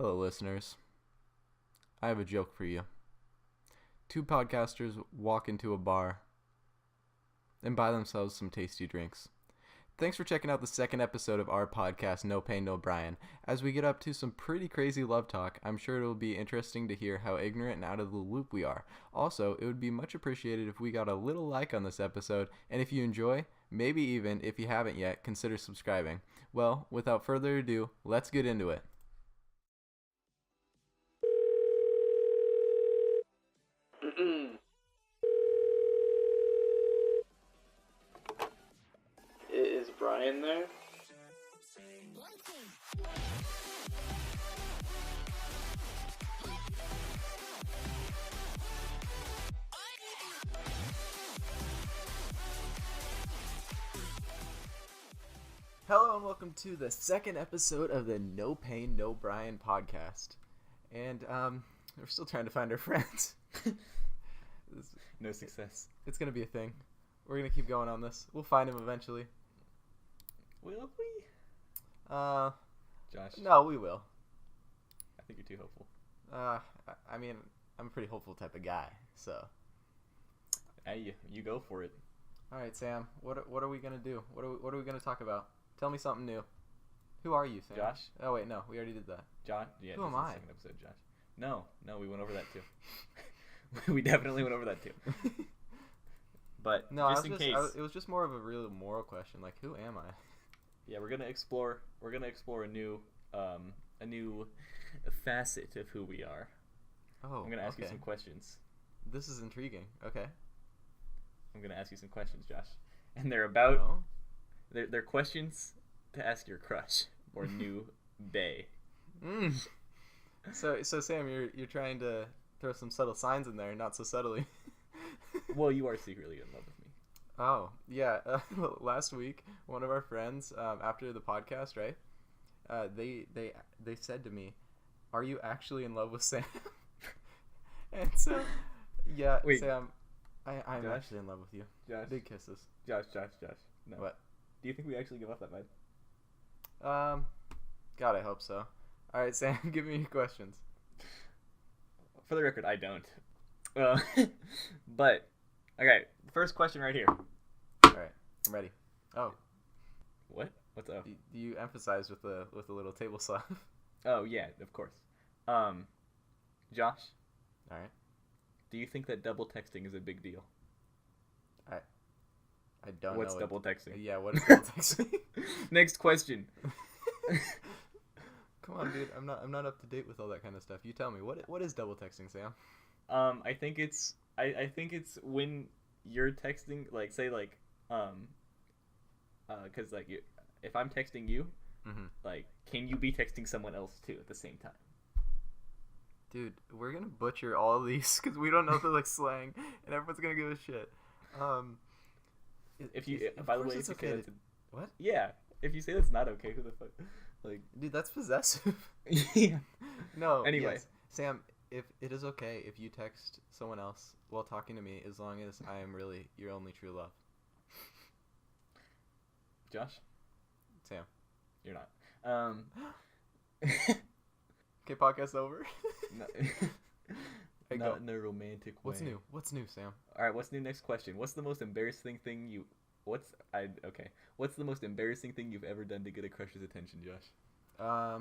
Hello, listeners. I have a joke for you. Two podcasters walk into a bar and buy themselves some tasty drinks. Thanks for checking out the second episode of our podcast, No Pain, No Brian. As we get up to some pretty crazy love talk, I'm sure it will be interesting to hear how ignorant and out of the loop we are. Also, it would be much appreciated if we got a little like on this episode, and if you enjoy, maybe even, if you haven't yet, consider subscribing. Well, without further ado, let's get into it. Is Brian there? Hello and welcome to the second episode of the No Pain, No Brian podcast. And we're still trying to find our friends. No success. It's going to be a thing. We're going to keep going on this. We'll find him eventually. Will we? Josh? No, we will. I think you're too hopeful. I mean, I'm a pretty hopeful type of guy, so. Hey, you go for it. All right, Sam, what are we going to do? What are we going to talk about? Tell me something new. Who are you, Sam? Josh? Oh, wait, no, we already did that. John? Yeah, Who this am is I? the second episode, Josh. No, we went over that too. We definitely went over that too. But No, just in case, it was just more of a real moral question. Like, who am I? yeah, we're gonna explore a new facet of who we are. Oh, I'm gonna ask you okay. some questions. This is intriguing. Okay. I'm gonna ask you some questions, Josh, and they're about Oh? they're questions to ask your crush or new bae. So Sam, you're trying to throw some subtle signs in there, not so subtly. Well, you are secretly in love with me. Oh, yeah. Last week, one of our friends, after the podcast, right? They said to me, "Are you actually in love with Sam?" And so, yeah, Wait. Sam, I'm Josh? actually in love with you. Josh, Big kisses. Josh. No. What? Do you think we actually give off that vibe? God, I hope so. All right, Sam, give me your questions. For the record, I don't. But okay, first question right here. All right, I'm ready. Oh, What? What's up? do you emphasize with the little table slap? Oh yeah, of course. Josh, All right. do you think that double texting is a big deal? I don't What's know. double texting? Yeah, what is double texting? Next question. Come on, dude. I'm not up to date with all that kind of stuff. You tell me. What is double texting, Sam? I think it's when you're texting, like, say, like, because like if I'm texting you, Mm-hmm. like, can you be texting someone else too at the same time? Dude, we're gonna butcher all of these because we don't know the like slang, and everyone's gonna give a shit. If you, by the way, if you say that's what? yeah, if you say that's not okay, who the fuck, like, Dude, that's possessive. yeah. No. Anyway. Yes. Sam, if it is okay if you text someone else while talking to me, as long as I am really your only true love. Josh, Sam. you're not. Okay, podcast over. No, Hey, go. not in a romantic way. What's new? What's new, Sam? All right, what's new? Next question. What's the most embarrassing thing you? What's the most embarrassing thing you've ever done to get a crush's attention, Josh? I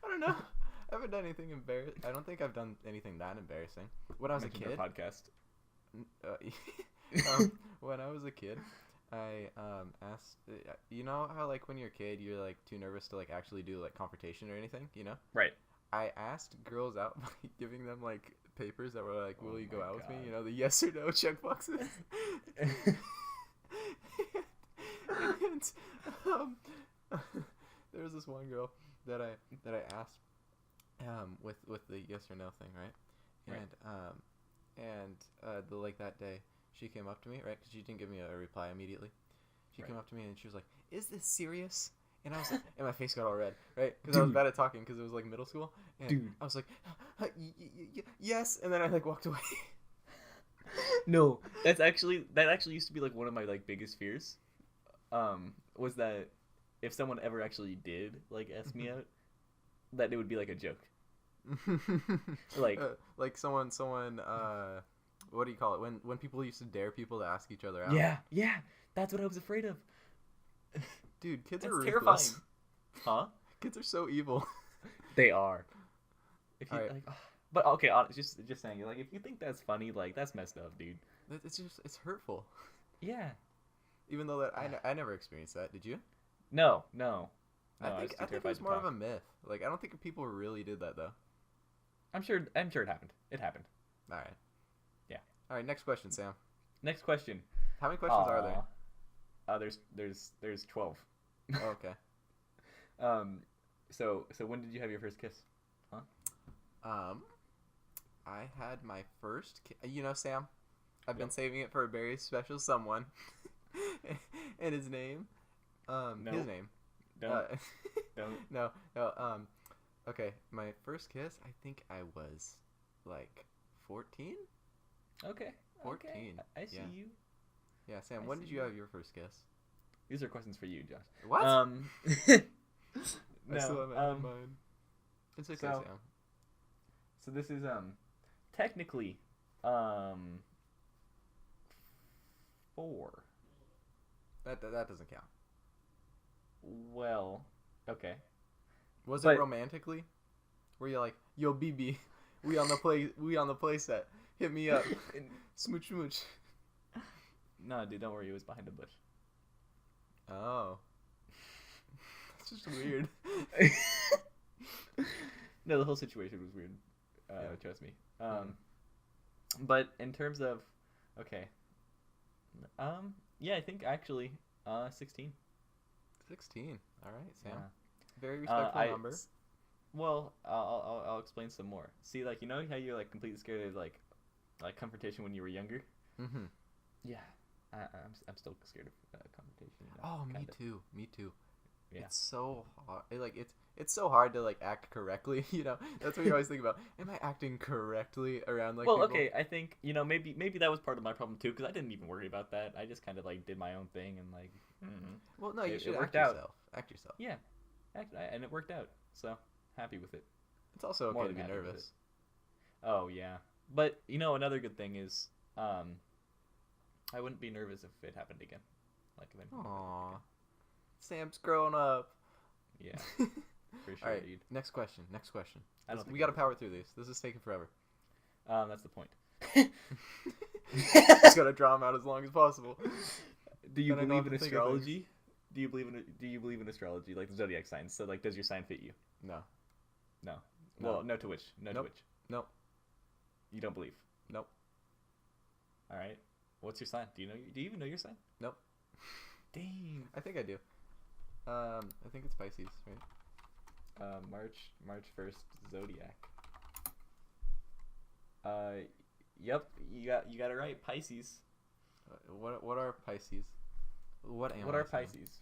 don't know. I haven't done anything embarrassing. I don't think I've done anything that embarrassing. When I was a Mentioned kid, our podcast. when I was a kid, I asked. You know how like when you're a kid, you're like too nervous to like actually do like confrontation or anything. You know. Right. I asked girls out by giving them like papers that were like, "Will you go my out with me?" God. You know, the yes or no checkboxes. And there was this one girl that I asked with the yes or no thing, right? And the like that day she came up to me, right? Because she didn't give me a reply immediately. She came up to me and she was like, "Is this serious?" And I was like, and my face got all red, right? Because I was Dude. bad at talking because it was like middle school. And Dude. I was like, yes, and then I like walked away. No, that actually used to be like one of my like biggest fears. Was that if someone ever actually did like ask me out, that it would be like a joke. Like, like someone, what do you call it? When people used to dare people to ask each other out. yeah, that's what I was afraid of. Dude, kids That's are terrifying. ruthless. Huh? Kids are so evil. They are. If you Alright. like, but okay, just saying, like, if you think that's funny, like, that's messed up, dude. It's hurtful. Yeah. Even though that I never experienced that. Did you? No. I think it was more of a myth. Like I don't think people really did that though. I'm sure it happened. It happened. All right. Yeah. All right. Next question, Sam. Next question. How many questions are there? There's 12. Oh, okay. So when did you have your first kiss? Huh? I had my first. Sam, I've been saving it for a very special someone, and his name. His name. Don't. No. Okay, my first kiss. I think I was like 14. Okay. 14. Okay. I see you. Yeah, Sam. I When see did you have your first kiss? These are questions for you, Josh. What? No. I still have it in mind. It's okay, Sam. So this is technically 4. That doesn't count. Well, okay. Was it romantically? Were you like, yo, BB, we on the play set. Hit me up. Smooch smooch. No, dude, don't worry. It was behind a bush. Oh. That's just weird. No, the whole situation was weird. Trust me. But in terms of, okay. Yeah, I think actually, 16. 16. All right, Sam. Yeah. Very respectful number. Well, I'll explain some more. See, like, you know how you're like completely scared of like confrontation when you were younger? Mm-hmm. Yeah, I'm still scared of confrontation. Oh, kind me of. too. Me too. Yeah. It's so hard. It's so hard to like act correctly. That's what you always think about. Am I acting correctly around like? Well, people? okay. I think maybe that was part of my problem too, because I didn't even worry about that. I just kind of like did my own thing and like. Well, no, you should worked act out. yourself. Act yourself. Yeah, and it worked out. So happy with it. It's also More okay to than be happy with nervous. Oh yeah, but another good thing is I wouldn't be nervous if it happened again. Like if anything happened Aww. Sam's growing up. again. Yeah, for sure, All right, dude. next question. I don't think We got to power through these. This is taking forever. That's the point. Just gotta draw them out as long as possible. Do you Then I don't believe have in to think of astrology? Do you believe in astrology, like the zodiac signs? So like, does your sign fit you? No. No. No. Well, no to which? No to Nope. which? Nope. You don't believe? Nope. All right. What's your sign? Do you even know your sign? Nope. Dang. I think I do. I think it's Pisces, right? March 1st, zodiac. Yep, you got it right. Pisces. What are Pisces? What am What I are saying? Pisces?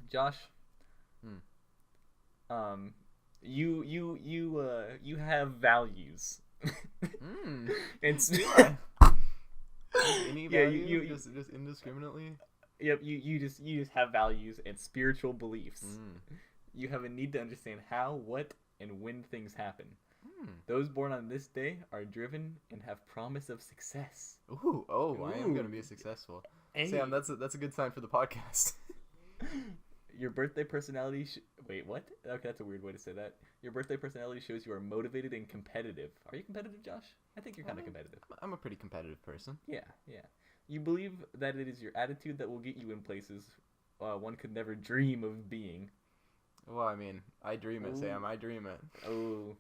Josh. You have values. And Any Yeah, value? you- just indiscriminately? Yep, you just have values and spiritual beliefs. You have a need to understand how, what, and when things happen. Those born on this day are driven and have promise of success. Ooh, I am gonna Ooh. be successful. Hey. Sam, that's a good sign for the podcast. Your birthday personality. Wait, what? Okay, that's a weird way to say that. Your birthday personality shows you are motivated and competitive. Are you competitive, Josh? I think you're kind of competitive. I'm a pretty competitive person. Yeah. You believe that it is your attitude that will get you in places one could never dream of being. Well, I mean, I dream it, Ooh. Sam. I dream it. Oh.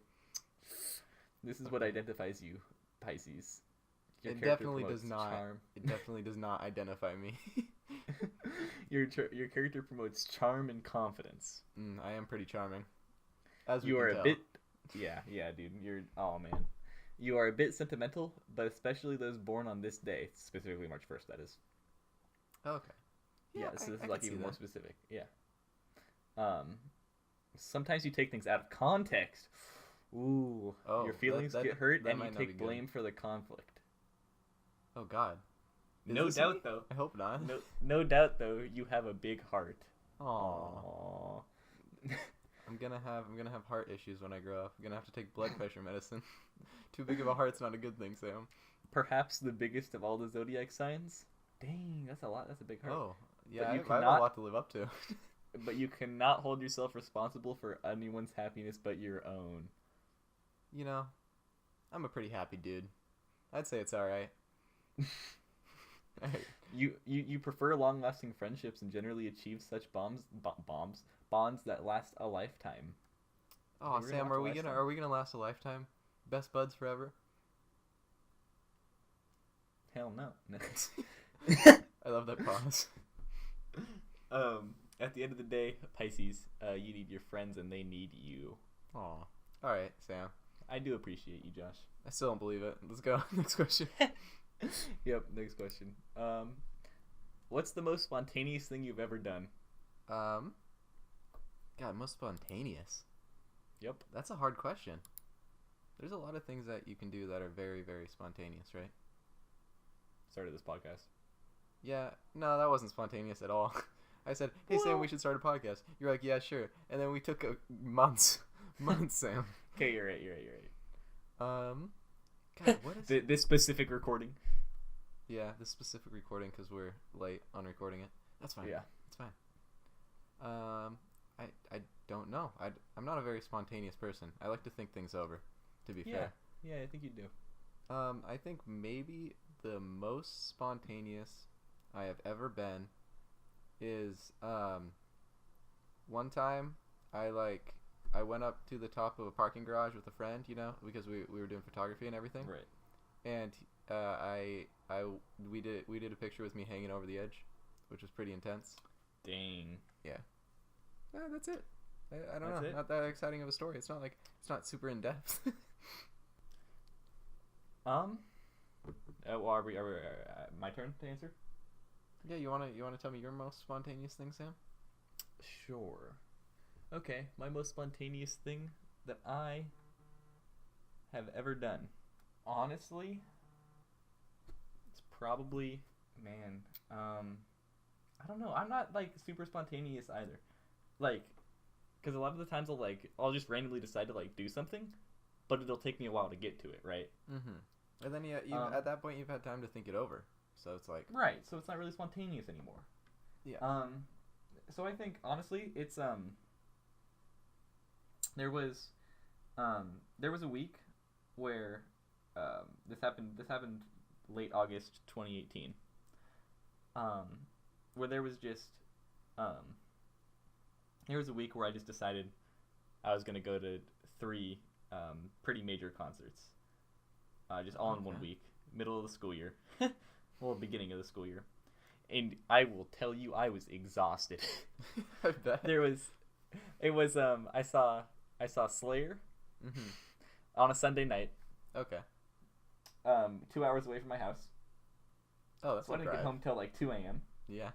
This is what identifies you, Pisces. Your It character definitely does promotes not. charm. It definitely does not identify me. Your character promotes charm and confidence. I am pretty charming. As we You can are a tell. bit. Yeah, dude. Oh man. You are a bit sentimental, but especially those born on this day, specifically March 1st. That is. Okay. Yeah. I So this is can like see even more that. specific. Yeah. Sometimes you take things out of context. Ooh. Oh, Your feelings get hurt, that and might you not be take good. blame for the conflict. Oh God. Is No this doubt, me? though. I hope not. No doubt, though, you have a big heart. Aww. Aww. I'm I'm gonna have heart issues when I grow up. I'm gonna have to take blood pressure medicine. Too big of a heart's not a good thing, Sam. Perhaps the biggest of all the zodiac signs. Dang, that's a lot. That's a big heart. Oh, yeah, But you I have a cannot- lot to live up to. But you cannot hold yourself responsible for anyone's happiness but your own. You know, I'm a pretty happy dude. I'd say it's all right. You prefer long-lasting friendships and generally achieve such bonds that last a lifetime. Oh, We're Sam, gonna are we last a gonna lifetime. are we gonna last a lifetime? Best buds forever? Hell no. I love that pause. At the end of the day, Pisces, you need your friends and they need you. Aw. All right, Sam. I do appreciate you, Josh. I still don't believe it. Let's go. Next question. Yep, next question. What's the most spontaneous thing you've ever done? God, most spontaneous. Yep. That's a hard question. There's a lot of things that you can do that are very, very spontaneous, right? Started this podcast. Yeah. No, that wasn't spontaneous at all. I said, "Hey Sam, we should start a podcast." You're like, "Yeah, sure." And then we took months, Sam. Okay, you're right. God, what is This specific recording. Yeah, this specific recording because we're late on recording it. That's fine. Yeah. It's fine. I don't know. I'm not a very spontaneous person. I like to think things over. To be fair. Yeah, I think you do. I think maybe the most spontaneous I have ever been is one time I went up to the top of a parking garage with a friend, you know, because we were doing photography and everything. Right. And we did a picture with me hanging over the edge, which was pretty intense. Dang. Yeah, that's it. I don't That's know. it? Not that exciting of a story. It's not super in depth. Well, are we my turn to answer? Yeah, you wanna tell me your most spontaneous thing, Sam? Sure. Okay, my most spontaneous thing that I have ever done. Honestly, it's probably, man, I don't know. I'm not like super spontaneous either. Like, because a lot of the times I'll just randomly decide to like do something, but it'll take me a while to get to it, right? Mm-hmm. And then at that point you've had time to think it over, so it's like Right. So it's not really spontaneous anymore. yeah. So I think honestly, it's there was a week where this happened late August 2018. Where there was a week where I just decided I was gonna go to 3 pretty major concerts. Just all in 1 week, middle of the school year, well, beginning of the school year, and I will tell you, I was exhausted. I bet. I saw Slayer Mm-hmm. on a Sunday night, Okay. 2 hours away from my house, Oh, that's so I a didn't get drive. home till like 2 a.m. Yeah.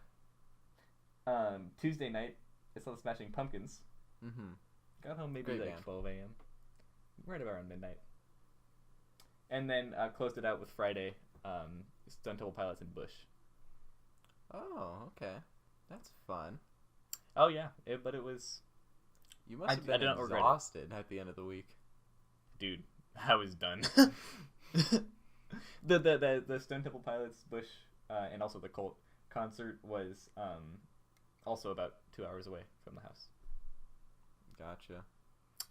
Tuesday night, I saw the Smashing Pumpkins. Mm-hmm. Got home maybe Great like band. 12 a.m. Right around midnight. And then closed it out with Friday, Stone Temple Pilots and Bush. Oh, okay. That's fun. Oh yeah, but it was, You must have I been don't regret it. exhausted at the end of the week. dude, I was done. the Stone Temple Pilots, Bush, and also the Cult concert was also about 2 hours away from the house. Gotcha.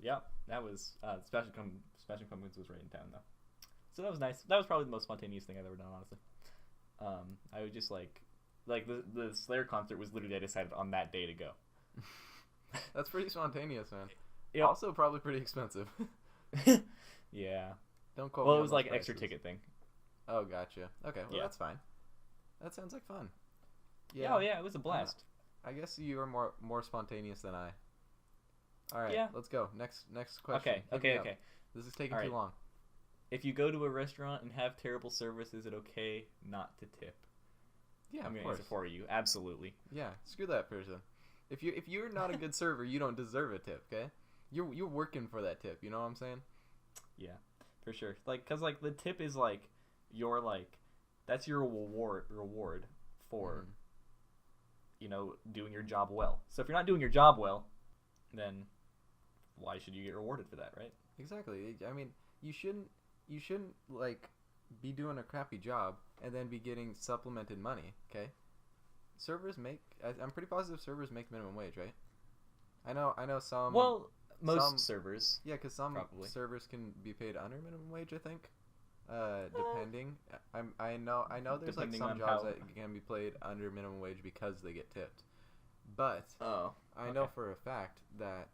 Yeah, that was Smashing Pumpkins was right in town though, so that was nice. That was probably the most spontaneous thing I've ever done, honestly. I would just like the Slayer concert was literally I decided on that day to go. That's pretty spontaneous, man. Yep. Also, probably pretty expensive. Yeah. Don't quote Well, me it on was those like an extra prices. ticket thing. Oh, gotcha. Okay, well Yeah. that's fine. That sounds like fun. Yeah. Oh yeah, it was a blast. I guess you are more spontaneous than I. All right, Yeah. let's go. Next question. Okay. This is taking All too right. long. If you go to a restaurant and have terrible service, is it okay not to tip? Yeah, I'm of gonna course. answer for you. Absolutely. Yeah, screw that person. If you're not a good server, you don't deserve a tip. Okay, you're working for that tip. You know what I'm saying? Yeah, for sure. Like, cause like the tip is like your that's your reward for Mhm. doing your job well. So if you're not doing your job well, then why should you get rewarded for that, right? Exactly. I mean, you shouldn't like be doing a crappy job and then be getting supplemented money. Okay. Servers make. I'm pretty positive servers make minimum wage, right? I know some. Well, most servers. Yeah, because some probably. servers can be paid under minimum wage, I think. Depending. I know there's like some jobs that can be paid under minimum wage because they get tipped. But I know for a fact that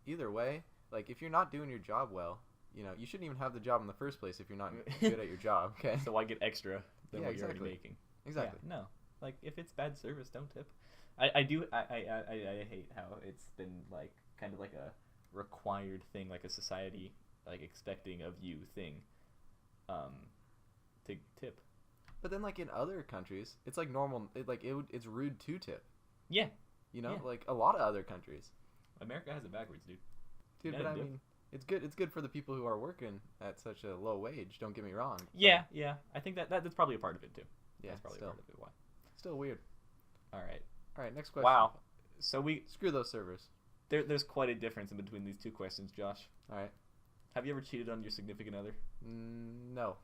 either way, like if you're not doing your job well, you know, you shouldn't even have the job in the first place if you're not good at your job. Okay. So why get extra than what you're already making? Exactly. Yeah, no. Like if it's bad service, don't tip. I hate how it's been like kind of like a required thing, like a society like expecting of you thing, to tip. But then like in other countries, it's like normal. It's rude to tip. Yeah. You know, like a lot of other countries. America has it backwards, dude. Dude, but I mean, it's good. It's good for the people who are working at such a low wage. Don't get me wrong. Yeah. I think that's probably a part of it too. Yeah, that's probably a part of it. Why? Still weird. All right. Next question. Wow. So screw those servers. There's quite a difference in between these two questions, Josh. All right. Have you ever cheated on your significant other? No.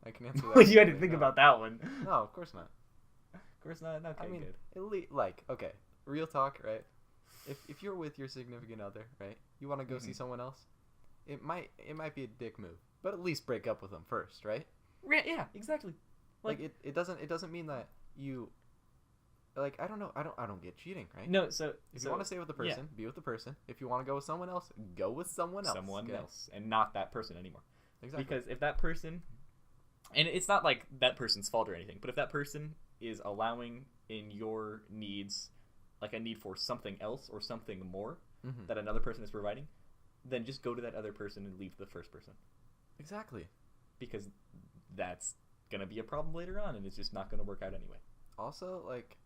I can answer that. You had to think about that one. No, of course not. Of course not. Okay, I mean, good. Okay, real talk, right? If you're with your significant other, right, you want to go see someone else, it might be a dick move, but at least break up with them first, right? Yeah, exactly. Like it doesn't mean that you. Like I don't know, I don't get cheating, right? No, so if you want to stay with the person, be with the person. If you want to go with someone else, go with someone else. Someone else, and not that person anymore. Exactly. Because if that person, and it's not like that person's fault or anything, but if that person is allowing in your needs, like a need for something else or something more that another person is providing, then just go to that other person and leave the first person. Exactly. Because that's gonna be a problem later on, and it's just not gonna work out anyway. Also, like,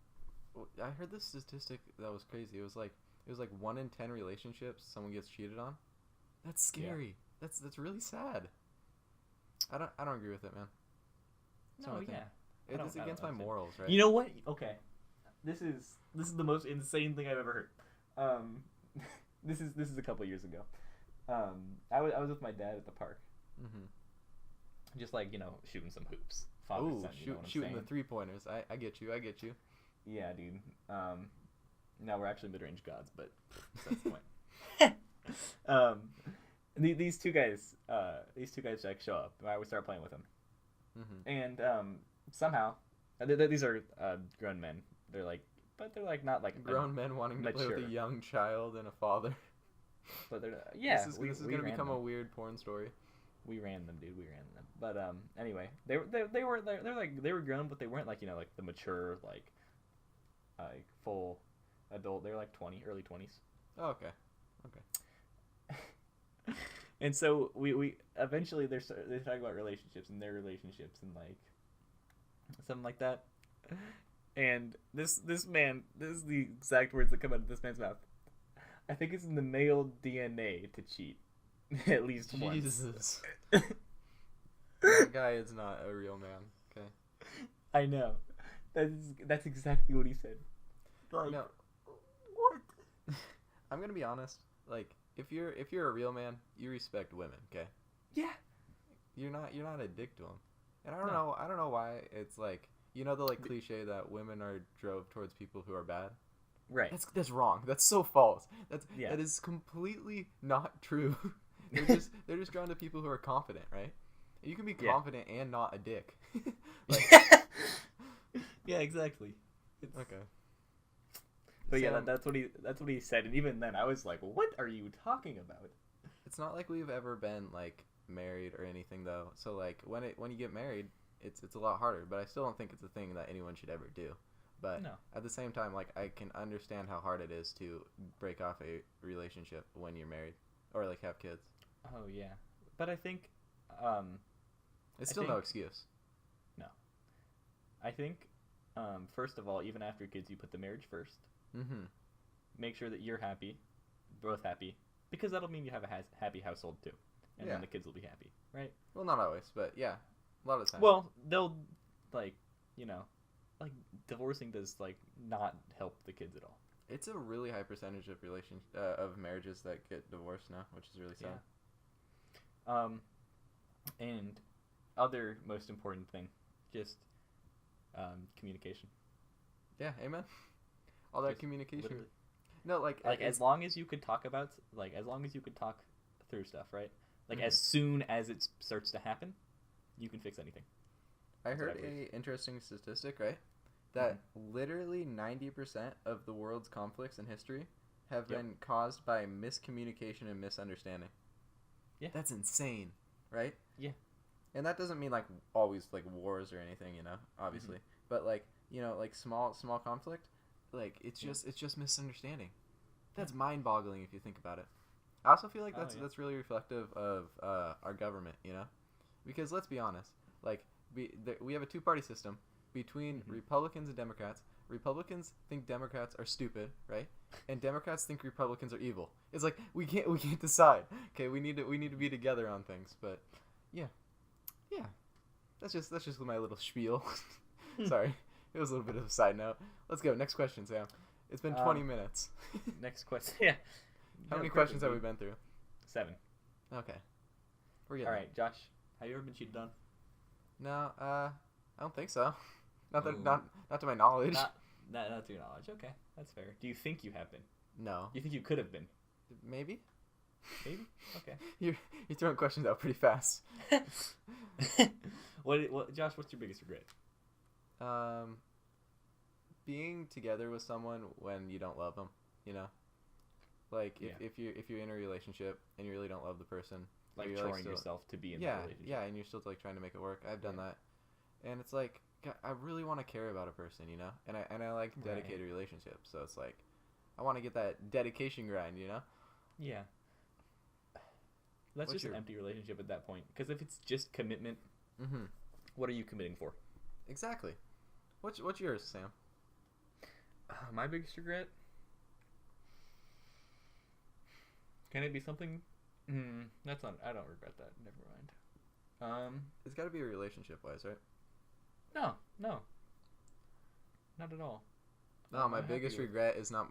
I heard this statistic that was crazy. It was like 1 in 10 relationships someone gets cheated on. That's scary. Yeah. That's really sad. I don't agree with it, man. No, yeah. It's against my morals, right? You know what? Okay. This is the most insane thing I've ever heard. This is a couple years ago. I was with my dad at the park. Just like, shooting some hoops. Shooting the 3-pointers. I get you. Yeah, dude. Now we're actually mid-range gods, but that's the point. These two guys like show up. I would start playing with them, and somehow, these are grown men. They're like not like grown men wanting to play with a young child and a father. But they're this is gonna become a weird porn story. We ran them, dude. We ran them. But anyway, they were grown, but they weren't like like the mature like full adult. They were like 20, early 20s. Oh, okay. And so we eventually they talk about relationships and their relationships and like something like that. And this man, this is the exact words that come out of this man's mouth. I think it's in the male DNA to cheat. At least once. Jesus. That guy is not a real man. Okay. I know. That's exactly what he said. Like, no. What? I'm gonna be honest. Like, if you're a real man, you respect women. Okay. Yeah. You're not a dick to them. And I don't know why it's like the like cliche that women are drove towards people who are bad. Right. That's wrong. That's so false. That is completely not true. They're just drawn to people who are confident, right? You can be confident and not a dick. Yeah, exactly. Okay. But yeah, that's what he said, and even then I was like, "What are you talking about?" It's not like we've ever been like married or anything though. So like when you get married, it's a lot harder, but I still don't think it's a thing that anyone should ever do. But at the same time, like I can understand how hard it is to break off a relationship when you're married or like have kids. Oh yeah, but I think it's still no excuse. No, I think first of all, even after kids, you put the marriage first. Make sure that you're happy, both happy, because that'll mean you have a happy household too, and then the kids will be happy, right? Well, not always, but yeah, a lot of the time. Well, they'll like divorcing does like not help the kids at all. It's a really high percentage of of marriages that get divorced now, which is really sad. Yeah. And other most important thing, just communication. Yeah, amen. All that Just communication. literally. No, like As long as you could talk about, like, as long as you could talk through stuff, right? Like, Mhm. as soon as it starts to happen, you can fix anything. I That's what heard I believe. a interesting statistic, right? That literally 90% of the world's conflicts in history have Yep. been caused by miscommunication and misunderstanding. Yeah. That's insane, right? Yeah. And that doesn't mean like always like wars or anything, obviously. But like, like small conflict, like it's just misunderstanding. That's mind-boggling if you think about it. I also feel like that's really reflective of our government, because let's be honest, like we have a two-party system between Republicans and Democrats. Republicans think Democrats are stupid, right? And Democrats think Republicans are evil. It's like we can't decide. Okay, we need to be together on things. But yeah, that's just my little spiel. Sorry, it was a little bit of a side note. Let's go. Next question, Sam. It's been 20 minutes. Next question. Yeah. How many questions have we been through? 7. Okay. We're getting All right, Josh. Have you ever been cheated on? No, I don't think so. Not to my knowledge. Not to your knowledge. Okay, that's fair. Do you think you have been? No. Do you think you could have been? Maybe. Maybe. Okay. You're throwing questions out pretty fast. What, Josh? What's your biggest regret? Being together with someone when you don't love them. Like if you're in a relationship and you really don't love the person, Like you're choring still, yourself to be in the relationship. Yeah, and you're still like trying to make it work. I've done that, and it's like I really want to care about a person, and I like dedicated relationships. So it's like I want to get that dedication grind, Yeah. That's just an empty relationship at that point. Because if it's just commitment, what are you committing for? Exactly. What's yours, Sam? My biggest regret? Can it be something? That's not. I don't regret that. Never mind. It's got to be relationship-wise, right? No. Not at all. No, my biggest regret is not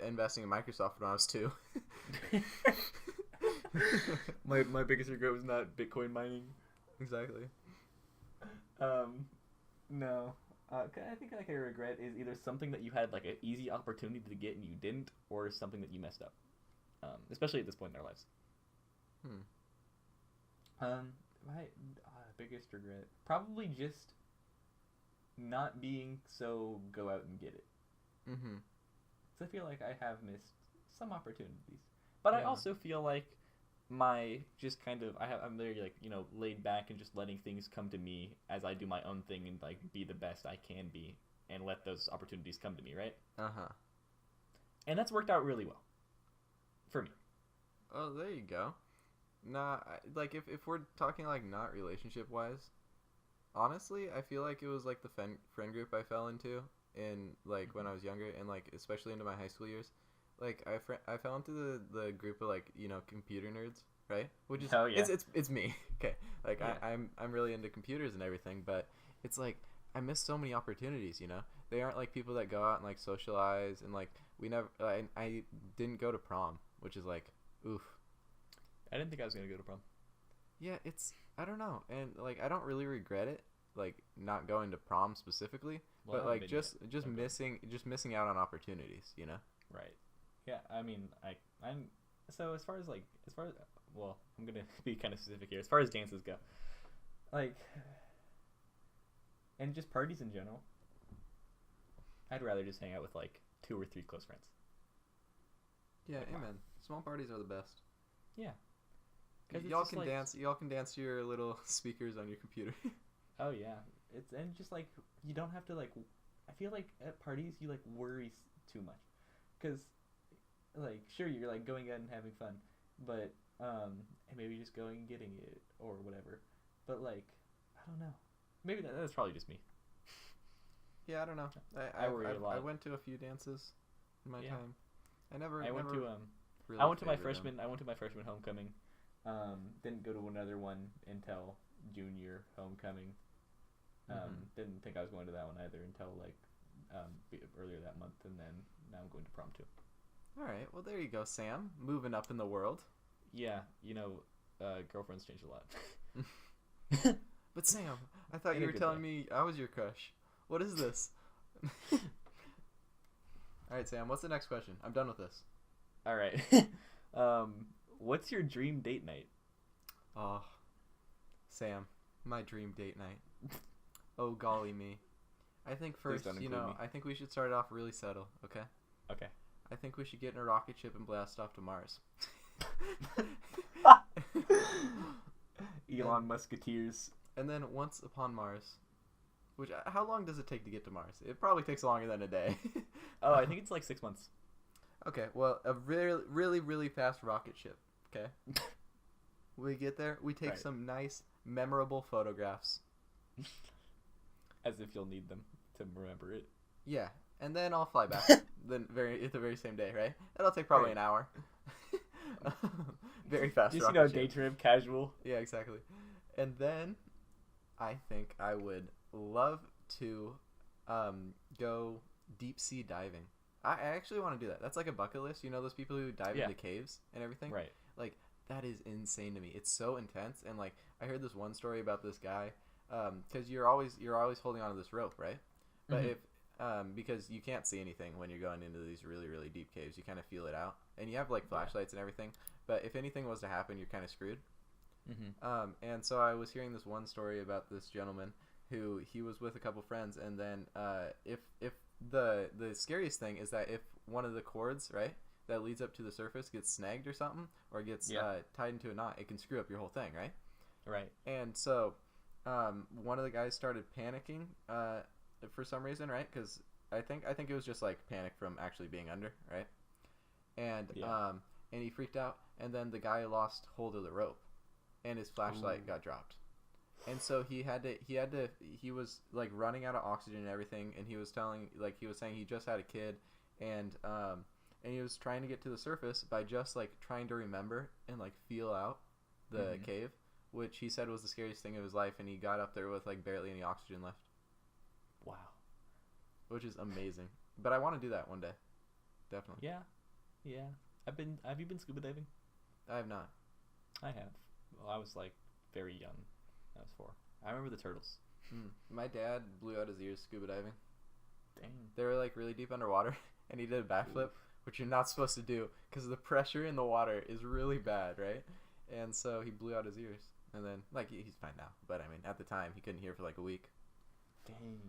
investing in Microsoft when I was 2. my biggest regret was not Bitcoin mining. Exactly. No. I think like a regret is either something that you had like an easy opportunity to get and you didn't, or something that you messed up. Especially at this point in our lives. My biggest regret probably just not being so go out and get it. So I feel like I have missed some opportunities, but I also feel like I'm very like laid back and just letting things come to me as I do my own thing and like be the best I can be and let those opportunities come to me, right? And that's worked out really well for me. Oh, there you go. Nah, like if we're talking like not relationship wise, honestly, I feel like it was like the friend group I fell into in like when I was younger and like especially into my high school years. Like I fell into the group of like computer nerds, right? Which is it's me. Okay, like I'm really into computers and everything, but it's like I missed so many opportunities. They aren't like people that go out and like socialize and like I didn't go to prom, which is like oof. I didn't think I was gonna go to prom. Yeah, I don't know, and like I don't really regret it, like not going to prom specifically, but like just missing out on opportunities, Right. Yeah, I mean, I'm so as far as well, I'm gonna be kind of specific here. As far as dances go, like, and just parties in general, I'd rather just hang out with like 2 or 3 close friends. Yeah, amen. Small parties are the best. Yeah. Y'all can dance. Y'all can dance to your little speakers on your computer. Oh yeah, and just like you don't have to like. I feel like at parties you like worry too much, because like sure you're like going out and having fun, but and maybe just going and getting it or whatever, but like I don't know. Maybe that's probably just me. Yeah, I don't know. I worry a lot. I went to a few dances in my time. I went to my freshman homecoming. Didn't go to another one until junior homecoming. Didn't think I was going to that one either until like earlier that month, and then now I'm going to prom too. All right. Well, there you go, Sam. Moving up in the world. Yeah, girlfriends change a lot. But Sam, I thought In you a were good telling way. me I was your crush. What is this? All right, Sam. What's the next question? I'm done with this. All right. What's your dream date night? Oh, Sam, my dream date night. Oh golly me. I think Please first, don't include me. I think we should start it off really subtle. Okay. Okay. I think we should get in a rocket ship and blast off to Mars. Elon Musketeers. And then once upon Mars, which how long does it take to get to Mars? It probably takes longer than a day. Oh, I think it's like 6 months. Okay, well, a really, really, really fast rocket ship. Okay. We get there. We take Right. some nice, memorable photographs. As if you'll need them to remember it. Yeah, and then I'll fly back. The very same day, right? That'll take probably Right. an hour. Very fast. Just, rocket day ship. trip, casual. Yeah, exactly. And then I think I would love to go deep sea diving. I actually want to do that. That's like a bucket list. You know those people who dive Yeah. into caves and everything? Right. Like, that is insane to me. It's so intense. And, like, I heard this one story about this guy because you're always holding onto this rope, right? But Mhm. if because you can't see anything when you're going into these really, really deep caves. You kind of feel it out. And you have, like, flashlights and everything. But if anything was to happen, you're kind of screwed. Mm-hmm. And so I was hearing this one story about this gentleman who he was with a couple friends, and then if the scariest thing is that if one of the cords, right, that leads up to the surface gets snagged or something, or gets tied into a knot, it can screw up your whole thing, right? Right. And so one of the guys started panicking for some reason, right? Because I think it was just like panic from actually being under, right? And and he freaked out, and then the guy lost hold of the rope, and his flashlight got dropped. And so he was like running out of oxygen and everything, and he was saying he just had a kid, and he was trying to get to the surface by just like trying to remember and like feel out the cave, which he said was the scariest thing of his life, and he got up there with like barely any oxygen left. Wow. Which is amazing. But I want to do that one day. Definitely. Yeah. Have you been scuba diving? I have not. I have. Well, I was like very young. I was 4. I remember the turtles. My dad blew out his ears scuba diving. Dang. They were like really deep underwater, and he did a backflip, which you're not supposed to do because the pressure in the water is really bad, right? And so he blew out his ears, and then like he's fine now, but I mean at the time he couldn't hear for like a week. Dang.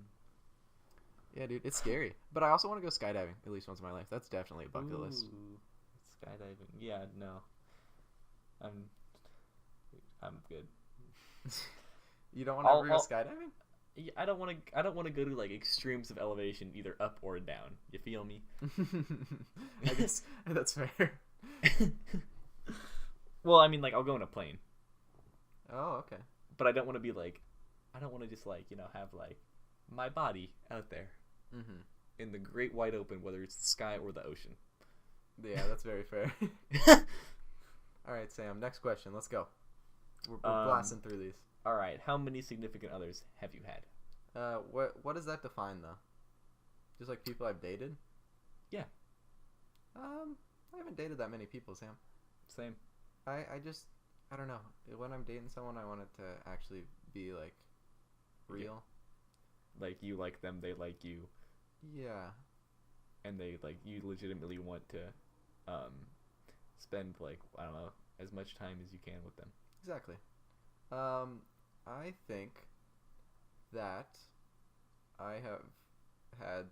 Yeah, dude, it's scary. But I also want to go skydiving at least once in my life. That's definitely a bucket list. Skydiving. Yeah, no. I'm good. You don't want to ever go skydiving? Yeah, I don't want to go to like extremes of elevation, either up or down. You feel me? I guess that's fair. Well, I mean, like I'll go in a plane, Oh, okay. but I don't want to be like, I don't want to just like have like my body out there in the great wide open, whether it's the sky or the ocean. Yeah, that's very fair. All right, Sam. Next question. Let's go. We're blasting through these. All right. How many significant others have you had? What does that define though? Just like people I've dated? Yeah. I haven't dated that many people, Sam. Same. I don't know. When I'm dating someone, I want it to actually be like real. Like you like them, they like you. Yeah. And they like you legitimately want to spend like I don't know as much time as you can with them. Exactly. I think that I have had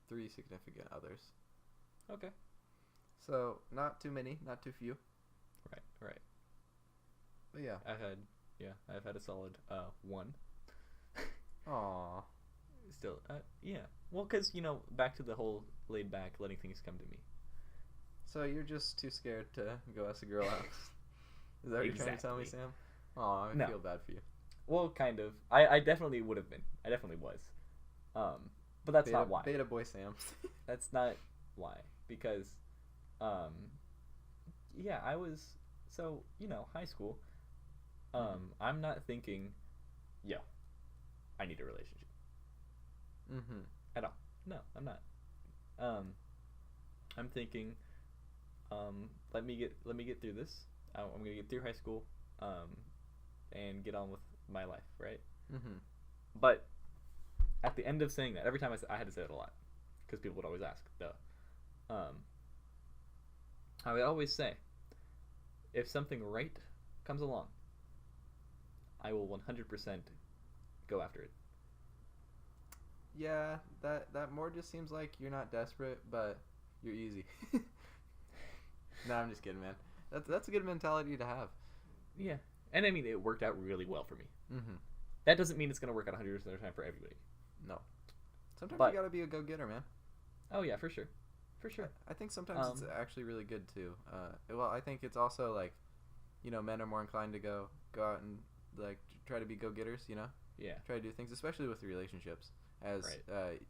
3 significant others. Okay. So not too many, not too few. Right. But yeah. I've had a solid 1. Aww. Still, yeah. Well, because back to the whole laid back, letting things come to me. So you're just too scared to go ask a girl out. Is that what you're trying to tell me, Sam? Aw, I feel bad for you. Well, kind of. I definitely would have been. I definitely was. But that's not why. Beta boy Sam. That's not why. Because, yeah, I was, so, high school. I'm not thinking, yo, I need a relationship. At all. No, I'm not. I'm thinking, let me get through this. I'm gonna get through high school, and get on with my life, right? Mm-hmm. But at the end of saying that, every time I had to say it a lot, because people would always ask, duh. I would always say, if something right comes along, I will 100% go after it. Yeah, that more just seems like you're not desperate, but you're easy. No, I'm just kidding, man. That's a good mentality to have. Yeah, and I mean, it worked out really well for me. Mm-hmm. That doesn't mean it's gonna work out 100% of the time for everybody. No. Sometimes But- you gotta be a go-getter, man. Oh yeah, for sure, for sure. I think sometimes it's actually really good too. Well, I think it's also like, men are more inclined to go out and like try to be go-getters. Yeah, Try to do things, especially with relationships. As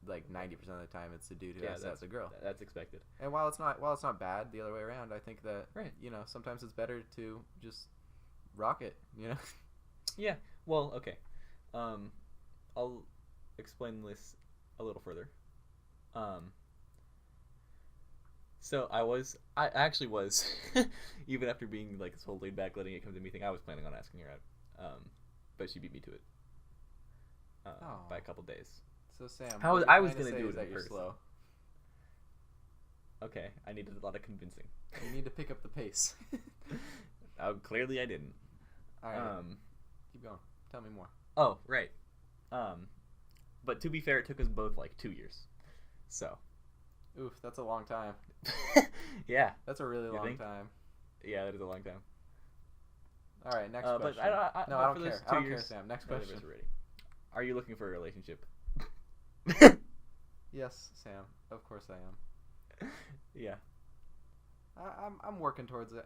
like 90% of the time, it's the dude who asks out the girl. That's expected. And while it's not bad the other way around, I think that Right. Sometimes it's better to just rock it. Yeah. Well, okay. I'll explain this a little further. So I actually was, even after being like this whole laid back, letting it come to me thing, I was planning on asking her out. But she beat me to it. By a couple days. So Sam, I was gonna do it that in you're person. slow. Okay, I needed a lot of convincing. You need to pick up the pace. Clearly I didn't. All right. Keep going. Tell me more. Oh, right. But to be fair, it took us both like 2 years. So. Oof, that's a long time. Yeah. That's a really long think? time. Yeah, that is a long time. All right, next question. But I don't for care. those I don't 2 care, years, Sam. Next neither of question. us are ready. Are you looking for a relationship? Yes, Sam. Of course I am. Yeah. I'm working towards it.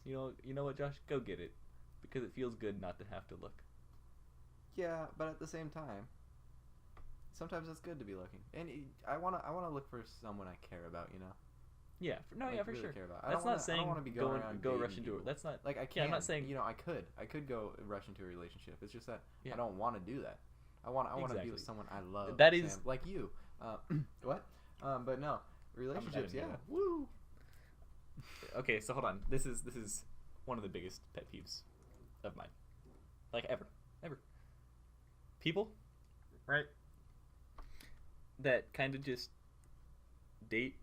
You know what, Josh? Go get it, because it feels good not to have to look. Yeah, but at the same time, sometimes it's good to be looking. And I wanna look for someone I care about. Yeah. Like, yeah, for really sure. care about. That's not saying I don't want to be go going around go dating rush into people. it. That's not Like I Yeah, can. I'm not saying. I could go rush into a relationship. It's just that Yeah. I don't want to do that. I want to be Exactly. with someone I love. That is- Sam, like you. What? But no relationships. Yeah. know. Woo. Okay, so hold on. This is one of the biggest pet peeves of mine, like ever. People, right? That kind of just date,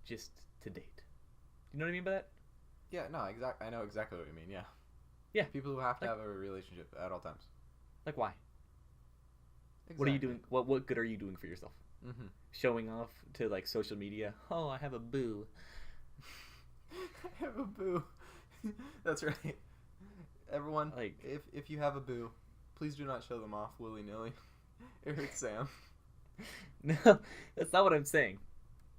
just to date. You know what I mean by that? Yeah. No. Exactly. I know exactly what you mean. Yeah. Yeah. People who have to Like- have a relationship at all times. Like why? Exactly. What are you doing? What good are you doing for yourself? Mm-hmm. Showing off to like social media. Oh, I have a boo. I have a boo. That's right. Everyone, Like- if you have a boo, please do not show them off willy nilly. It hurts Sam. No, that's not what I'm saying.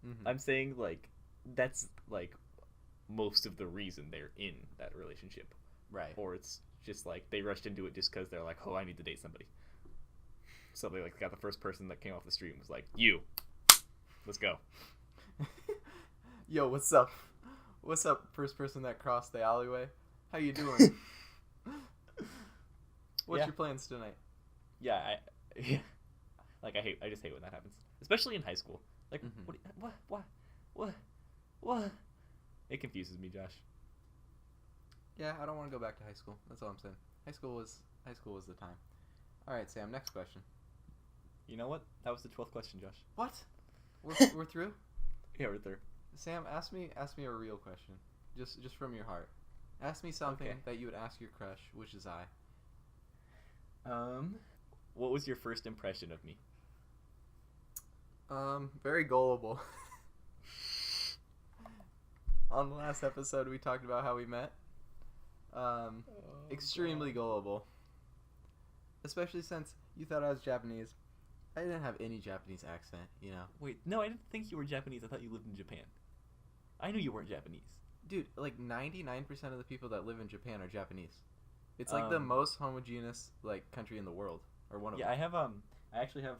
Mm-hmm. I'm saying like that's like most of the reason they're in that relationship, Right. or it's just like they rushed into it just because they're like, oh, I need to date somebody. So they like got the first person that came off the street and was like, you, let's go. Yo, what's up? What's up, first person that crossed the alleyway? How you doing? What's Yeah. your plans tonight? Yeah, yeah. Like I just hate when that happens, especially in high school. Like Mhm. what? It confuses me, Josh. Yeah, I don't want to go back to high school. That's all I'm saying. High school was the time. All right, Sam. Next question. You know what? That was the 12th question, Josh. What? We're through? Yeah, we're there. Sam, ask me a real question, just from your heart. Ask me something Okay. that you would ask your crush, which is I. What was your first impression of me? Very gullible. On the last episode, we talked about how we met. Extremely gullible. Especially since you thought I was Japanese. I didn't have any Japanese accent, Wait, no, I didn't think you were Japanese. I thought you lived in Japan. I knew you weren't Japanese. Dude, like 99% of the people that live in Japan are Japanese. It's like the Um, most homogeneous like country in the world, or one of Yeah, them. I actually have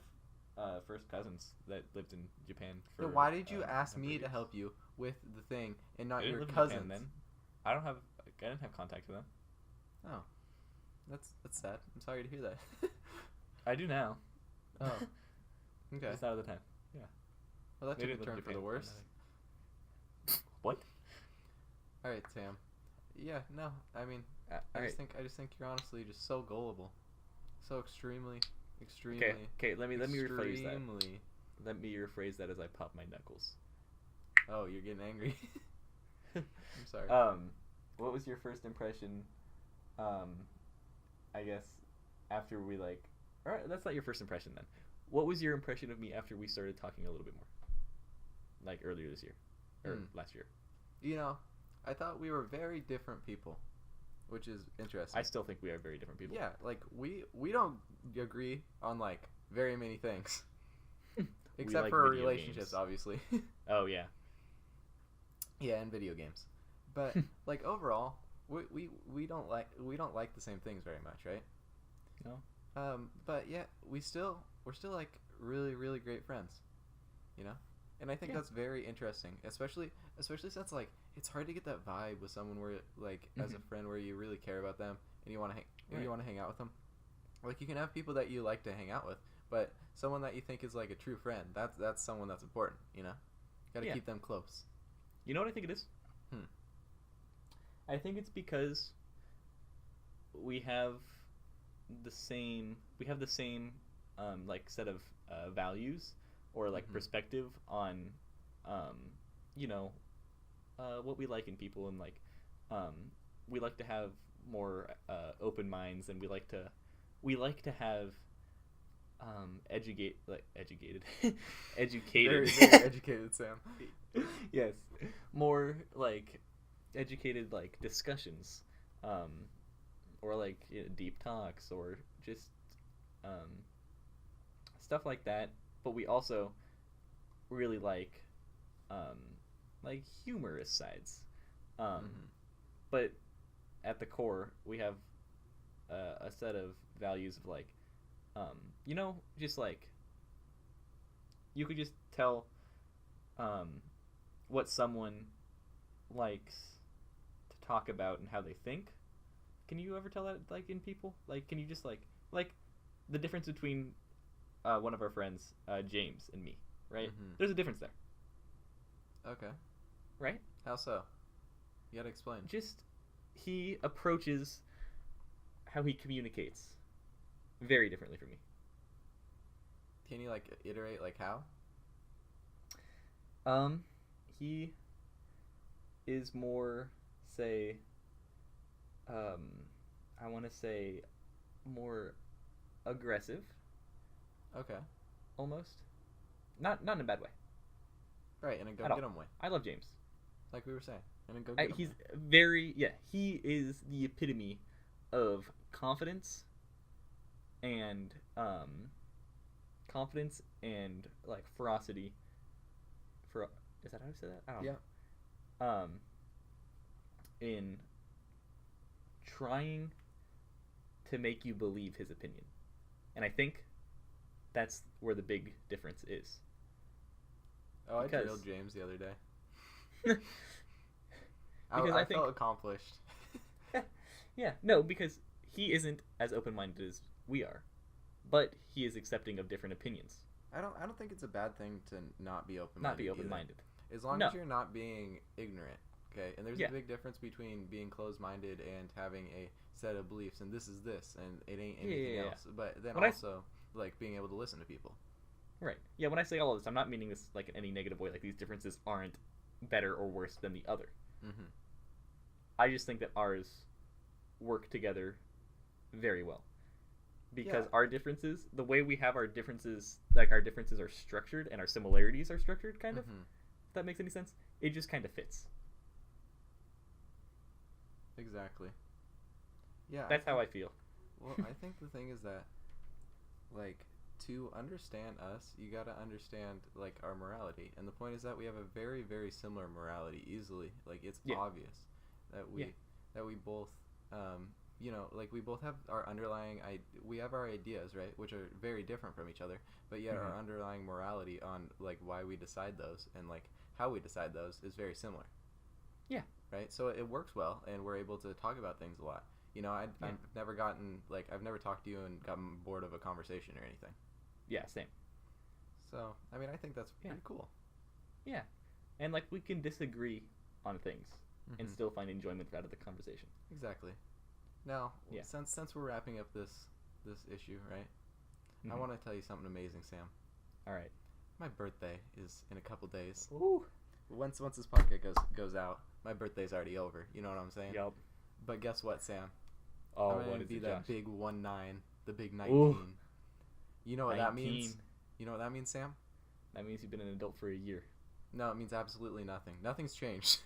first cousins that lived in Japan. So why did you ask me to help you with the thing and I not didn't your live in cousins? Japan then. I didn't have contact with them. Oh, that's sad. I'm sorry to hear that. I do now. Oh, okay. Just out of the time. Yeah. Well, that They took a didn't live turn in for the Japan. worse. What? All right, Sam. Yeah, no, I mean, I just think you're honestly just so gullible, so extremely. Okay. Let me rephrase that. Extremely. Let me rephrase that as I pop my knuckles. Oh, you're getting angry. I'm sorry. What was your first impression? I guess after we like, all right, that's not your first impression then. What was your impression of me after we started talking a little bit more, like earlier this year, or last year? You know, I thought we were very different people, which is interesting. I still think we are very different people. Yeah, like we don't agree on like very many things, except like for video relationships, games. obviously. Oh yeah. Yeah, and video games. But like overall, we don't like the same things very much, right? No. But yeah, we're still like really great friends, you know. And I think that's very interesting, especially since like it's hard to get that vibe with someone where like as a friend where you really care about them and you want to hang out with them. Like you can have people that you like to hang out with, but someone that you think is like a true friend, that's someone that's important, you know. Got to keep them close. You know what I think it is? I think it's because we have the same like set of values or like perspective on you know what we like in people, and like we like to have more open minds, and we like to have educated Very, very educated, Sam. Yes, more like educated like discussions, or like deep talks, or just stuff like that. But we also really like humorous sides. But at the core, we have a set of values of like, just like you could just tell what someone likes to talk about and how they think. Can you ever tell that like in people? Like, can you just like the difference between one of our friends, James, and me, right? There's a difference there. Okay. Right? How so? You gotta explain. Just he approaches how he communicates very differently from me. Can you like iterate like how? He is more, say, I want to say more aggressive. Okay. Almost. Not in a bad way. Right, in a go get 'em way. I love James. Like we were saying, in a go get 'em he's way. he is the epitome of confidence and like ferocity. Is that how to say that? I don't know. In trying to make you believe his opinion. And I think that's where the big difference is. Oh, I drilled James the other day. Because I felt accomplished. Yeah, no, because he isn't as open-minded as we are, but he is accepting of different opinions. I don't think it's a bad thing to not be open-minded. Not be open-minded. As long as you're not being ignorant, okay? And there's a big difference between being closed-minded and having a set of beliefs, and this is this, and it ain't anything else. But then like being able to listen to people. Right. Yeah, when I say all of this, I'm not meaning this like in any negative way. Like these differences aren't better or worse than the other. I just think that ours work together very well. Because our differences, the way we have our differences, like our differences are structured and our similarities are structured, kind of. If that makes any sense. It just kind of fits. Exactly. Yeah. That's how I feel. Well, I think the thing is that, like, to understand us, you gotta understand, like, our morality. And the point is that we have a very, very similar morality, easily. Like, it's obvious that we both, like, we both have our we have our ideas, right, which are very different from each other, but yet our underlying morality on, like, why we decide those and, like, how we decide those is very similar. Yeah. Right? So it works well, and we're able to talk about things a lot. You know, I've never talked to you and gotten bored of a conversation or anything. Yeah, same. So, I mean, I think that's pretty cool. Yeah, and like we can disagree on things and Mhm. still find enjoyment out of the conversation. Exactly. Now, Yeah. since we're wrapping up this issue, right? I Mhm. want to tell you something amazing, Sam. All right. My birthday is in a couple days. Ooh. Once this podcast goes out, my birthday's already over. You know what I'm saying? Yup. But guess what, Sam? Oh, I'm what gonna is be it, that Josh? big 1-9, the big 19. Ooh. You know what that 19. means? You know what that means, Sam? That means you've been an adult for a year. No, it means absolutely nothing. Nothing's changed.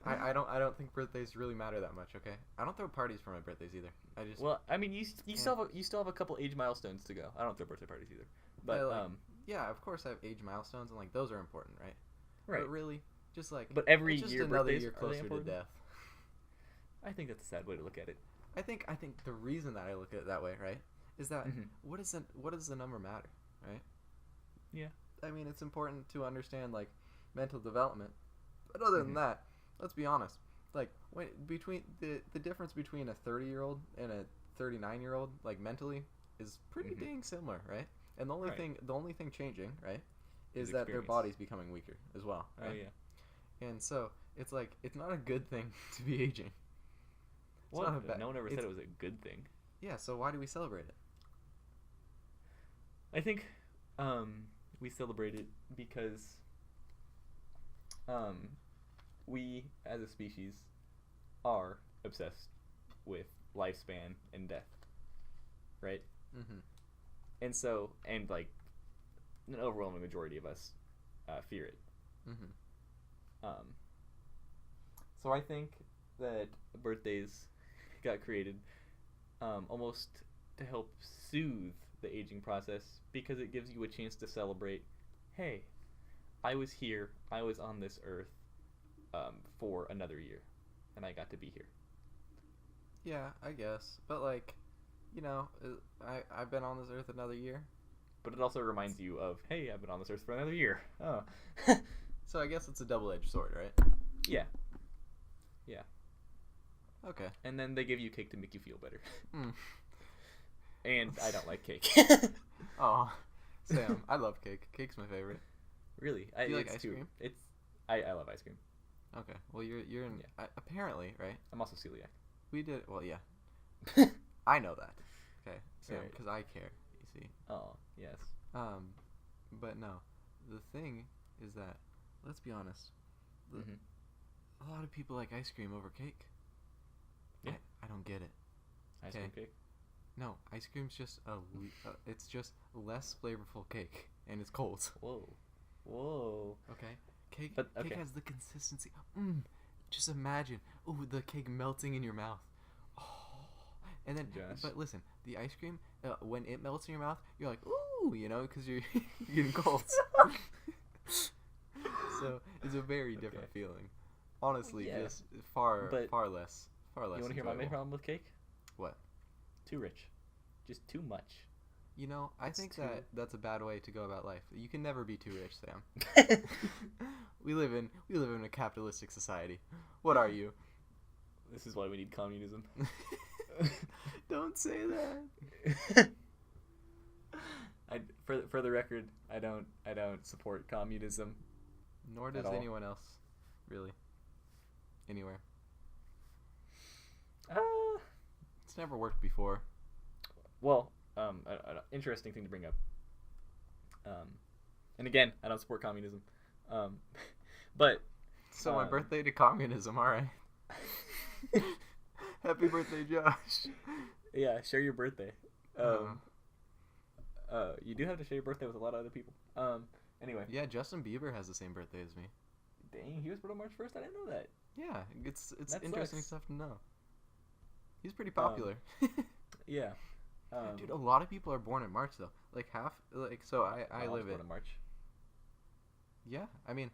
I don't think birthdays really matter that much. Okay, I don't throw parties for my birthdays either. I just Well, I mean, you still have a couple age milestones to go. I don't throw birthday parties either, but yeah, of course I have age milestones and like those are important, right? right. But really, just like But every it's just year another birthdays, year are they closer to important? death. I think that's a sad way to look at it. I think the reason that I look at it that way, right, is that Mhm. what does the number matter, right? Yeah. I mean, it's important to understand like mental development, but other than Mhm. that, let's be honest. Like between the difference between a 30-year-old and a 39-year-old, like mentally, is pretty Mhm. dang similar, right? And the only thing changing, right, is that their experience. body's becoming weaker as well. Right? Oh yeah. And so it's like it's not a good thing to be aging. It's Well, not a bad. no one ever said it's- it was a good thing. Yeah. So why do we celebrate it? I think we celebrate it because we as a species are obsessed with lifespan and death, right? Mm-hmm. And so, and like an overwhelming majority of us fear it. Mm-hmm. So I think that birthdays got created almost to help soothe the aging process because it gives you a chance to celebrate, hey, I was here, I was on this earth for another year, and I got to be here. Yeah, I guess. But like, you know, I've been on this earth another year. But it also reminds you of, hey, I've been on this earth for another year. Oh. So I guess it's a double-edged sword, right? Yeah. Okay. And then they give you cake to make you feel better. Mm. And I don't like cake. Oh, Sam, I love cake. Cake's my favorite. Really? Do you like it's ice too- cream? It's I love ice cream. Okay. Well, you're in apparently, right? I'm also celiac. We did well, yeah. I know that. Okay, Sam, Right. because I care. You see. Oh, yes. But no, the thing is that let's be honest. Mhm. A lot of people like ice cream over cake. Yeah. I don't get it. Ice cream Okay. cake. No, ice cream's just it's just less flavorful cake, and it's cold. Whoa. Okay, cake Okay. has the consistency. Just imagine, the cake melting in your mouth. Oh, and then, Josh. but listen, the ice cream when it melts in your mouth, you're like, ooh, you know, because you're you're getting cold. So it's a very different feeling. Honestly, Yeah. just far But less. You want to hear my main enjoyable. problem with cake? What? Too rich. Just too much. You know, I It's think too- that's a bad way to go about life. You can never be too rich, Sam. we live in a capitalistic society. What are you? This is why we need communism. Don't say that. For the record, I don't support communism. Nor At does all. anyone else, really. Anywhere. It's never worked before. Well, an interesting thing to bring up. And again, I don't support communism. But So my birthday to communism, alright. Happy birthday, Josh. yeah, share your birthday. You do have to share your birthday with a lot of other people. Anyway. Yeah, Justin Bieber has the same birthday as me. Dang, he was born on March 1st? I didn't know that. Yeah, it's That interesting sucks. stuff to know. He's pretty popular. Yeah. Dude, a lot of people are born in March though. Like half, like so. I my mom's live born in in March. Yeah, I mean,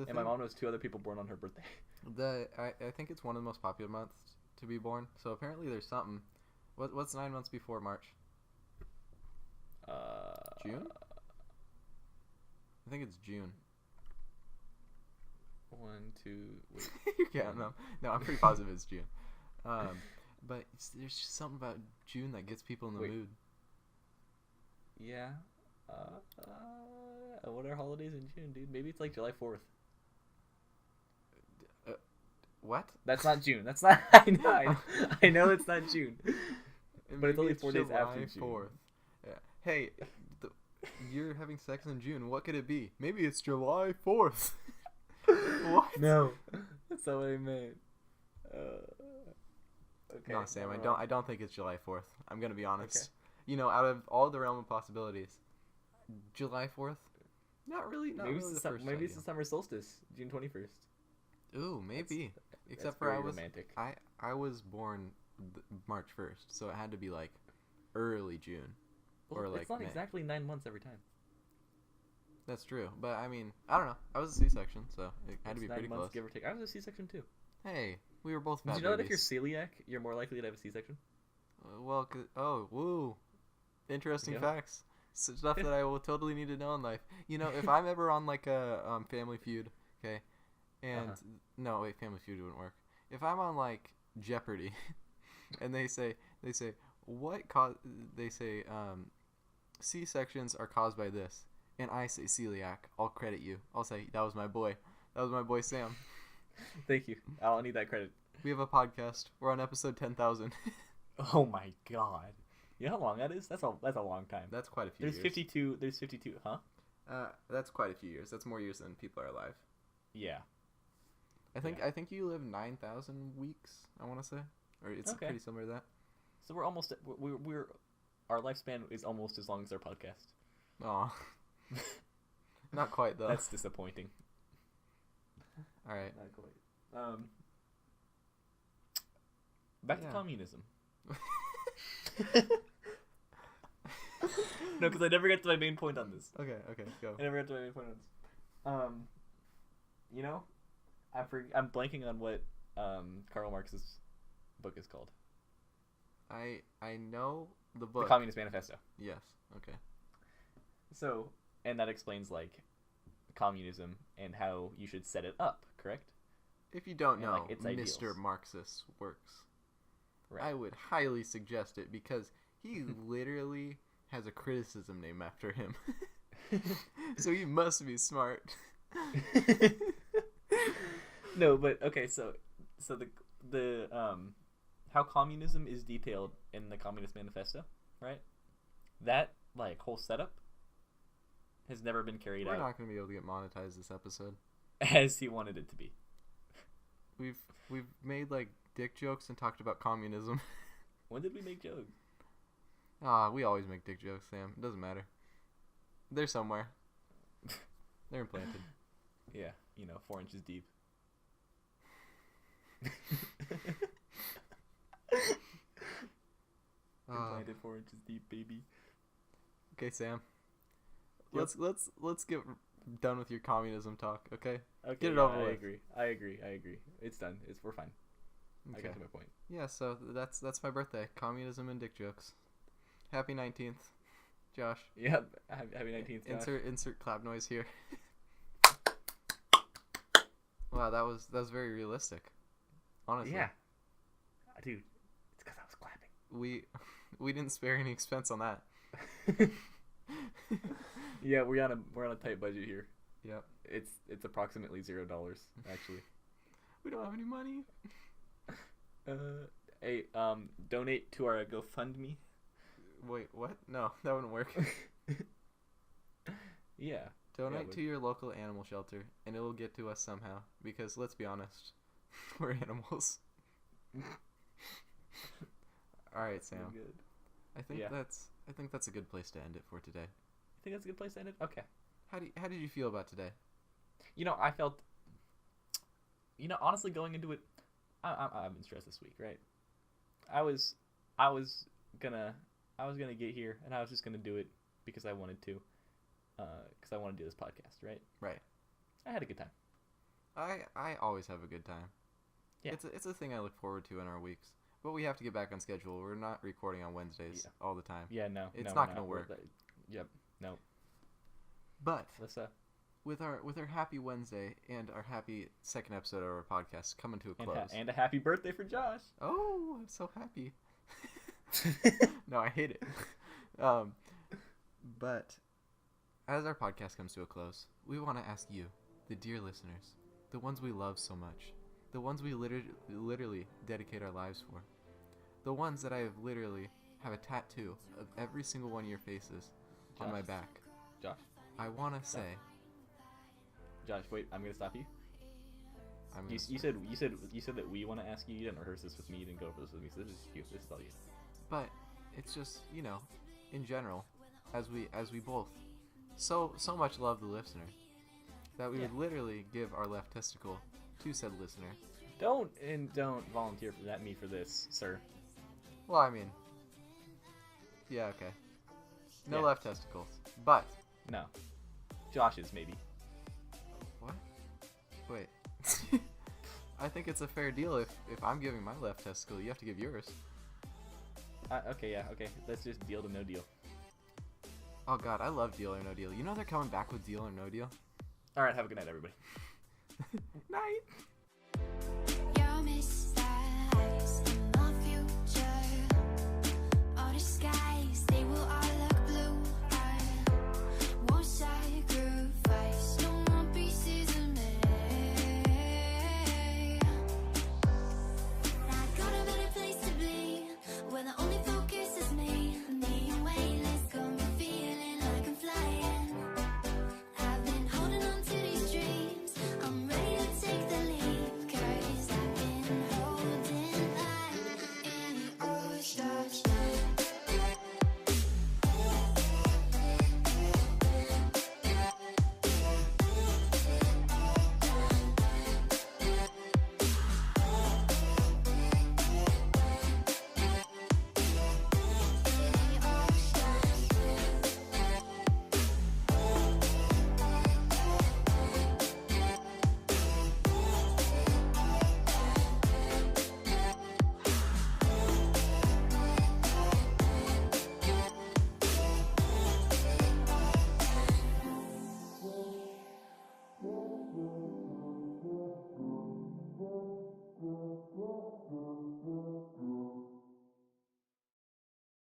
And my mom knows 2 other people born on her birthday. I think it's one of the most popular months to be born. So apparently there's something. What's 9 months before March? June? I think it's June. 1, 2. Wait. You're counting them. No, I'm pretty positive it's June. But there's just something about June that gets people in the Wait. mood. Yeah. What are holidays in June, dude? Maybe it's like July 4th. What? That's not June. That's not. I know it's not June. But it's only 4 days after June. 4th. Yeah. Hey, you're having sex in June. What could it be? Maybe it's July 4th. What? No, that's not what I meant. Okay. No, Sam, I don't think it's July 4th. I'm gonna be honest. Okay. You know, out of all the realm of possibilities, July 4th, not really. Maybe it's the summer solstice, June 21st. Ooh, maybe. Except that's for romantic. I was born March 1st, so it had to be like early June, or like it's not May. Exactly 9 months every time. That's true, but I mean, I don't know. I was a C-section, so it had to be pretty 9 months, close. Give or take. I was a C-section too. Hey, we were both. Did you know that if you're celiac, you're more likely to have a C-section? Woo! Interesting facts. Stuff that I will totally need to know in life. You know, if I'm ever on like a Family Feud, okay, and no, wait, Family Feud wouldn't work. If I'm on like Jeopardy, and they say what C-sections are caused by this, and I say celiac, I'll credit you. I'll say that was my boy. That was my boy Sam. Thank you. I'll need that credit. We have a podcast. We're on episode 10,000. Oh my god. You know how long that is? That's a long time. That's quite a few years. There's 52, huh? That's quite a few years. That's more years than people are alive. Yeah. I think you live 9,000 weeks, I want to say. Or it's pretty similar to that. So we're almost we're our lifespan is almost as long as our podcast. Aw. Not quite though. That's disappointing. All right. Not quite. Back to communism. No, because I never get to my main point on this. Okay, go. I never get to my main point on this. You know, I'm blanking on what Karl Marx's book is called. I know the book. The Communist Manifesto. Yes. Okay. So, and that explains like communism and how you should set it up, correct? If you don't know, its Mr. ideals. Marxist works. Right. I would highly suggest it because he literally has a criticism named after him. So he must be smart. No, but okay, so the how communism is detailed in the Communist Manifesto, right? That like whole setup has never been carried out. We're not going to be able to get monetized this episode as he wanted it to be. We've made like dick jokes and talked about communism. When did we make jokes? We always make dick jokes, Sam. It doesn't matter. They're somewhere. They're implanted. Yeah, 4 inches deep. Implanted 4 inches deep, baby. Okay, Sam. Yep. Let's get done with your communism talk, okay? Okay, get it over with. I agree. It's done. We're fine. Okay. I got to my point. Yeah, so that's my birthday. Communism and dick jokes. Happy 19th, Josh. Yep. Happy 19th, Josh. Insert clap noise here. Wow, that was very realistic. Honestly. Yeah. Dude, it's because I was clapping. We didn't spare any expense on that. Yeah, we're on a tight budget here. Yep. It's approximately $0 actually. We don't have any money. Hey, donate to our GoFundMe. Wait, what? No, that wouldn't work. Yeah. Donate to your local animal shelter, and it will get to us somehow. Because let's be honest, we're animals. All right, Sam. Good. I think that's a good place to end it for today. You think that's a good place to end it? Okay. How did you feel about today? I felt. Honestly, going into it, I've been stressed this week, right? I was gonna get here, and I was just gonna do it because I wanted to, because I want to do this podcast, right? Right. I had a good time. I always have a good time. Yeah. It's a thing I look forward to in our weeks. But we have to get back on schedule. We're not recording on Wednesdays all the time. Yeah, no. It's not going to work. Yep. No. But let's with our happy Wednesday and our happy second episode of our podcast coming to a close. And a happy birthday for Josh. Oh, I'm so happy. No, I hate it. But As our podcast comes to a close, we want to ask you, the dear listeners, the ones we love so much, the ones we literally dedicate our lives for, the ones that I have literally have a tattoo of every single one of your faces on my back. Josh. I want to say... Josh, wait, I'm going to stop you. You said that we want to ask you. You didn't rehearse this with me. You didn't go over this with me. So this is you. This is all you. But it's just, you know, in general, as we both so much love the listener that we would literally give our left testicle to said listener. Don't volunteer for this, sir. Well, I mean, yeah, okay. No Yeah. left testicles, but No, Josh's maybe. what? Wait. I think it's a fair deal if I'm giving my left testicle, you have to give yours. Okay, yeah, okay. Let's just deal to no deal. Oh god, I love Deal or No Deal. You know they're coming back with Deal or No Deal? All right, have a good night, everybody. Night.